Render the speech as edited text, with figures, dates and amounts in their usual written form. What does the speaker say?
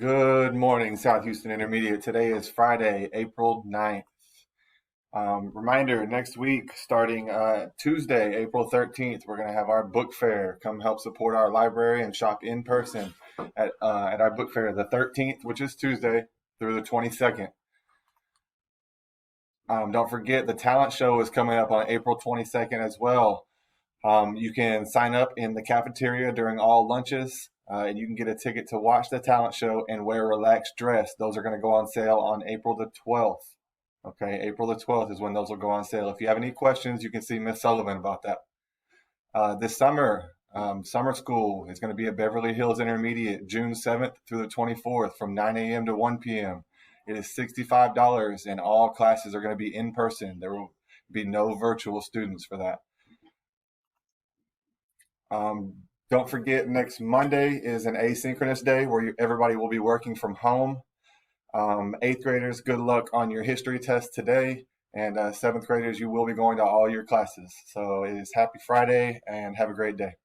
Good morning, South Houston Intermediate. Today is Friday, April 9th. Reminder, next week, starting Tuesday, April 13th, we're going to have our book fair. Come help support our library and shop in person at our book fair the 13th, which is Tuesday, through the 22nd. Don't forget, the talent show is coming up on April 22nd as well. You can sign up in the cafeteria during all lunches, and you can get a ticket to watch the talent show and wear a relaxed dress. Those are going to go on sale on April the 12th. Okay, April the 12th is when those will go on sale. If you have any questions, you can see Miss Sullivan about that. This summer, summer school is going to be at Beverly Hills Intermediate, June 7th through the 24th from 9 a.m. to 1 p.m. It is $65, and all classes are going to be in person. There will be no virtual students for that. Don't forget, next Monday is an asynchronous day where everybody will be working from home. Eighth graders, good luck on your history test today. And seventh graders, you will be going to all your classes. So it is happy Friday and have a great day.